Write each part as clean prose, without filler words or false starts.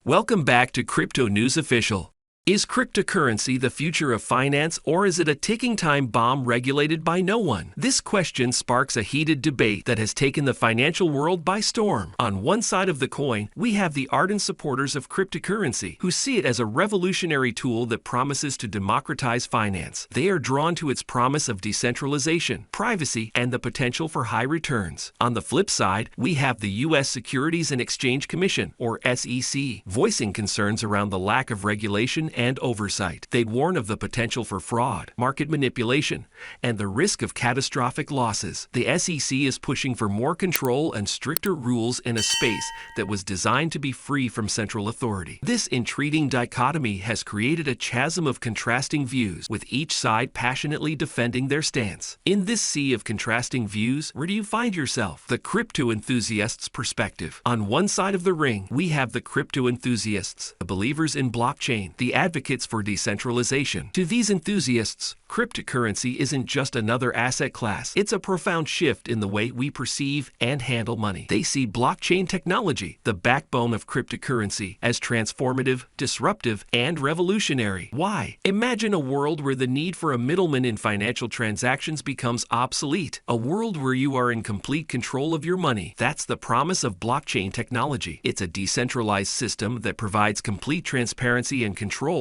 Welcome back to Crypto News Official. Is cryptocurrency the future of finance, or is it a ticking time bomb regulated by no one? This question sparks a heated debate that has taken the financial world by storm. On one side of the coin, we have the ardent supporters of cryptocurrency, who see it as a revolutionary tool that promises to democratize finance. They are drawn to its promise of decentralization, privacy, and the potential for high returns. On the flip side, we have the U.S. Securities and Exchange Commission, or SEC, voicing concerns around the lack of regulation and oversight. They warn of the potential for fraud, market manipulation, and the risk of catastrophic losses. The SEC is pushing for more control and stricter rules in a space that was designed to be free from central authority. This intriguing dichotomy has created a chasm of contrasting views, with each side passionately defending their stance. In this sea of contrasting views, where do you find yourself? The crypto enthusiast's perspective. On one side of the ring, we have the crypto enthusiasts, the believers in blockchain, the advocates for decentralization. To these enthusiasts, cryptocurrency isn't just another asset class. It's a profound shift in the way we perceive and handle money. They see blockchain technology, the backbone of cryptocurrency, as transformative, disruptive, and revolutionary. Why? Imagine a world where the need for a middleman in financial transactions becomes obsolete. A world where you are in complete control of your money. That's the promise of blockchain technology. It's a decentralized system that provides complete transparency and control.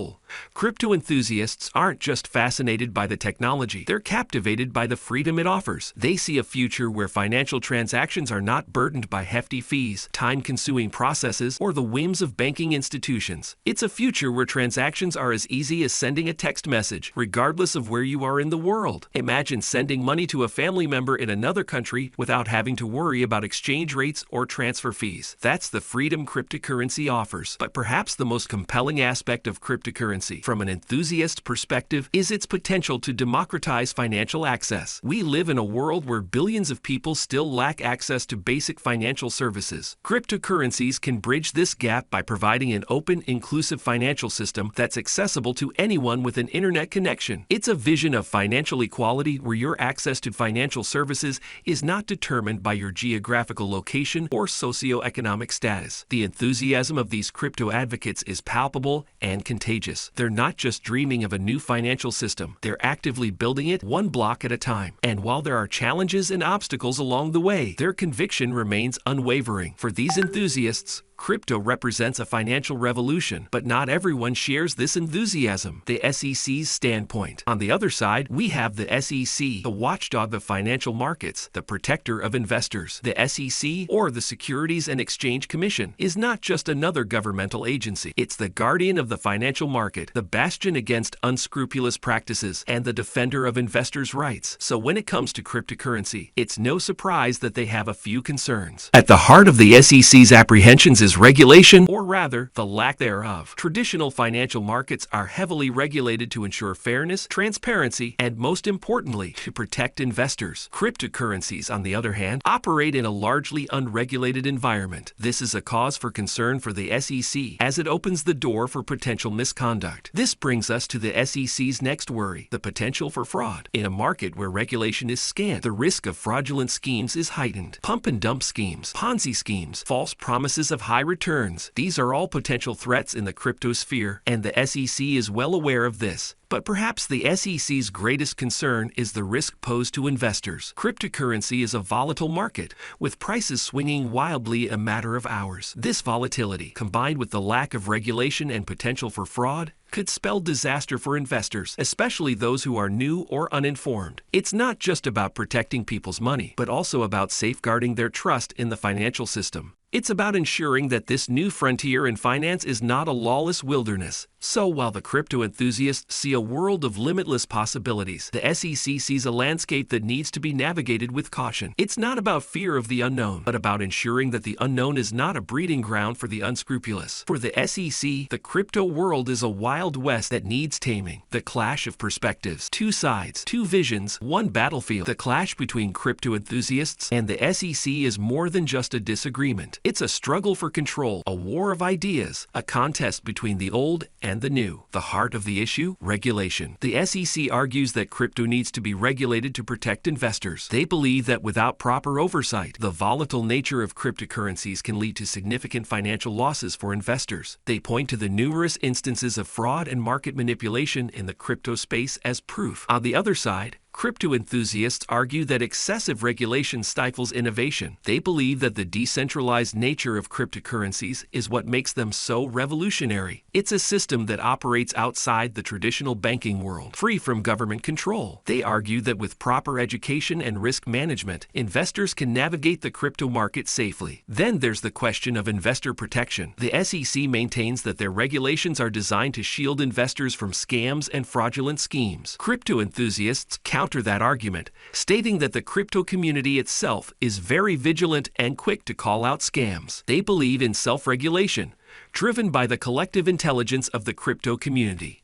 Crypto enthusiasts aren't just fascinated by the technology, they're captivated by the freedom it offers. They see a future where financial transactions are not burdened by hefty fees, time-consuming processes, or the whims of banking institutions. It's a future where transactions are as easy as sending a text message, regardless of where you are in the world. Imagine sending money to a family member in another country without having to worry about exchange rates or transfer fees. That's the freedom cryptocurrency offers. But perhaps the most compelling aspect of cryptocurrency, from an enthusiast perspective, is its potential to democratize financial access. We live in a world where billions of people still lack access to basic financial services. Cryptocurrencies can bridge this gap by providing an open, inclusive financial system that's accessible to anyone with an internet connection. It's a vision of financial equality where your access to financial services is not determined by your geographical location or socioeconomic status. The enthusiasm of these crypto advocates is palpable and contagious. They're not just dreaming of a new financial system, they're actively building it one block at a time. And while there are challenges and obstacles along the way, their conviction remains unwavering. For these enthusiasts, crypto represents a financial revolution, but not everyone shares this enthusiasm. The SEC's standpoint. On the other side, we have the SEC, the watchdog of financial markets, the protector of investors. The SEC, or the Securities and Exchange Commission, is not just another governmental agency. It's the guardian of the financial market, the bastion against unscrupulous practices, and the defender of investors' rights. So when it comes to cryptocurrency, it's no surprise that they have a few concerns. At the heart of the SEC's apprehensions is regulation, or rather, the lack thereof. Traditional financial markets are heavily regulated to ensure fairness, transparency, and most importantly, to protect investors. Cryptocurrencies, on the other hand, operate in a largely unregulated environment. This is a cause for concern for the SEC, as it opens the door for potential misconduct. This brings us to the SEC's next worry, the potential for fraud. In a market where regulation is scant, the risk of fraudulent schemes is heightened. Pump and dump schemes, Ponzi schemes, false promises of high returns. These are all potential threats in the crypto sphere, and the SEC is well aware of this. But perhaps the SEC's greatest concern is the risk posed to investors. Cryptocurrency is a volatile market, with prices swinging wildly in a matter of hours. This volatility, combined with the lack of regulation and potential for fraud, could spell disaster for investors, especially those who are new or uninformed. It's not just about protecting people's money, but also about safeguarding their trust in the financial system. It's about ensuring that this new frontier in finance is not a lawless wilderness. So while the crypto enthusiasts see a world of limitless possibilities, the SEC sees a landscape that needs to be navigated with caution. It's not about fear of the unknown, but about ensuring that the unknown is not a breeding ground for the unscrupulous. For the SEC, the crypto world is a wild west that needs taming. The clash of perspectives. Two sides, two visions, one battlefield. The clash between crypto enthusiasts and the SEC is more than just a disagreement. It's a struggle for control, a war of ideas, a contest between the old and the new. The heart of the issue? Regulation. The SEC argues that crypto needs to be regulated to protect investors. They believe that without proper oversight, the volatile nature of cryptocurrencies can lead to significant financial losses for investors. They point to the numerous instances of fraud and market manipulation in the crypto space as proof. On the other side, crypto enthusiasts argue that excessive regulation stifles innovation. They believe that the decentralized nature of cryptocurrencies is what makes them so revolutionary. It's a system that operates outside the traditional banking world, free from government control. They argue that with proper education and risk management, investors can navigate the crypto market safely. Then there's the question of investor protection. The SEC maintains that their regulations are designed to shield investors from scams and fraudulent schemes. Crypto enthusiasts counter that argument, stating that the crypto community itself is very vigilant and quick to call out scams. They believe in self-regulation, driven by the collective intelligence of the crypto community.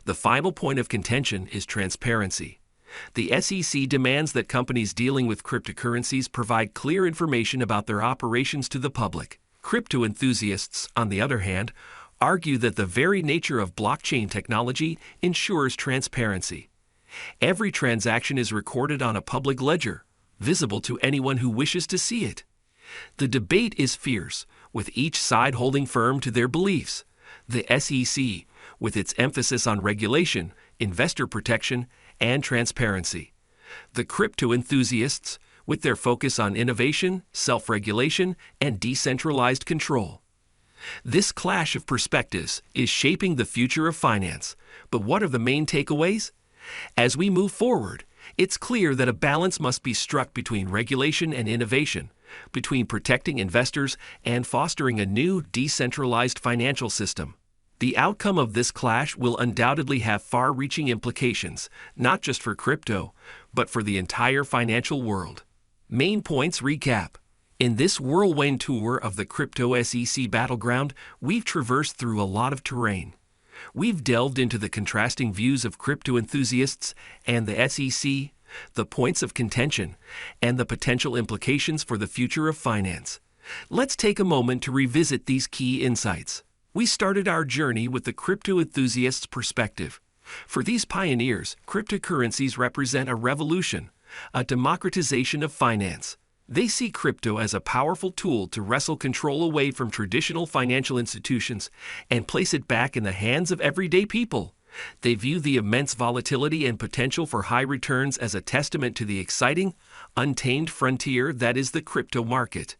The final point of contention is transparency. The SEC demands that companies dealing with cryptocurrencies provide clear information about their operations to the public. Crypto enthusiasts, on the other hand, argue that the very nature of blockchain technology ensures transparency. Every transaction is recorded on a public ledger, visible to anyone who wishes to see it. The debate is fierce, with each side holding firm to their beliefs. The SEC, with its emphasis on regulation, investor protection, and transparency. The crypto enthusiasts, with their focus on innovation, self-regulation, and decentralized control. This clash of perspectives is shaping the future of finance. But what are the main takeaways? As we move forward, it's clear that a balance must be struck between regulation and innovation, between protecting investors and fostering a new, decentralized financial system. The outcome of this clash will undoubtedly have far-reaching implications, not just for crypto, but for the entire financial world. Main points recap. In this whirlwind tour of the crypto SEC battleground, we've traversed through a lot of terrain. We've delved into the contrasting views of crypto enthusiasts and the SEC, the points of contention, and the potential implications for the future of finance. Let's take a moment to revisit these key insights. We started our journey with the crypto enthusiast's perspective. For these pioneers, cryptocurrencies represent a revolution, a democratization of finance. They see crypto as a powerful tool to wrestle control away from traditional financial institutions and place it back in the hands of everyday people. They view the immense volatility and potential for high returns as a testament to the exciting, untamed frontier that is the crypto market.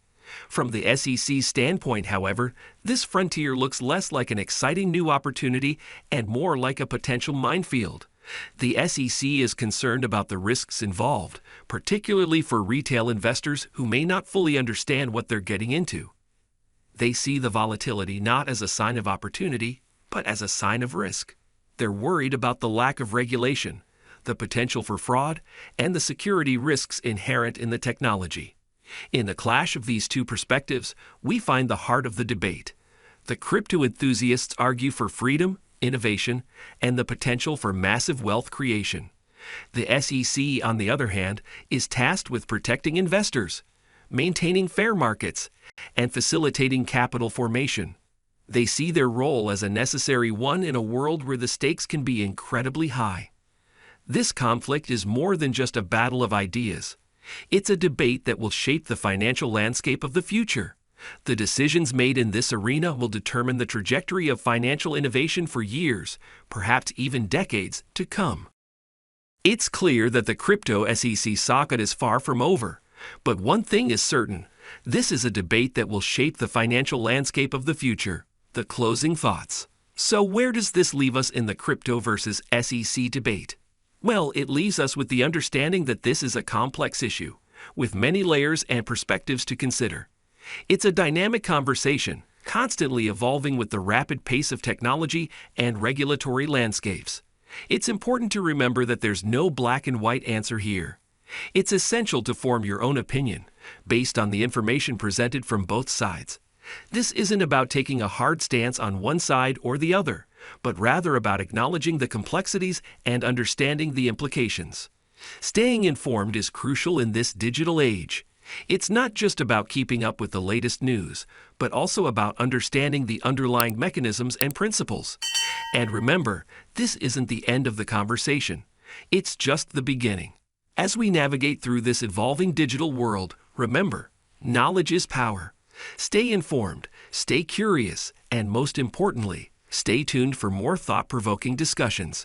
From the SEC's standpoint, however, this frontier looks less like an exciting new opportunity and more like a potential minefield. The SEC is concerned about the risks involved, particularly for retail investors who may not fully understand what they're getting into. They see the volatility not as a sign of opportunity, but as a sign of risk. They're worried about the lack of regulation, the potential for fraud, and the security risks inherent in the technology. In the clash of these two perspectives, we find the heart of the debate. The crypto enthusiasts argue for freedom, innovation, and the potential for massive wealth creation. The SEC, on the other hand, is tasked with protecting investors, maintaining fair markets, and facilitating capital formation. They see their role as a necessary one in a world where the stakes can be incredibly high. This conflict is more than just a battle of ideas. It's a debate that will shape the financial landscape of the future. The decisions made in this arena will determine the trajectory of financial innovation for years, perhaps even decades, to come. It's clear that the crypto SEC socket is far from over, but one thing is certain: this is a debate that will shape the financial landscape of the future. The closing thoughts. So where does this leave us in the crypto versus SEC debate? Well, it leaves us with the understanding that this is a complex issue, with many layers and perspectives to consider. It's a dynamic conversation, constantly evolving with the rapid pace of technology and regulatory landscapes. It's important to remember that there's no black and white answer here. It's essential to form your own opinion, based on the information presented from both sides. This isn't about taking a hard stance on one side or the other, but rather about acknowledging the complexities and understanding the implications. Staying informed is crucial in this digital age. It's not just about keeping up with the latest news, but also about understanding the underlying mechanisms and principles. And remember, this isn't the end of the conversation. It's just the beginning. As we navigate through this evolving digital world, remember, knowledge is power. Stay informed, stay curious, and most importantly, stay tuned for more thought-provoking discussions.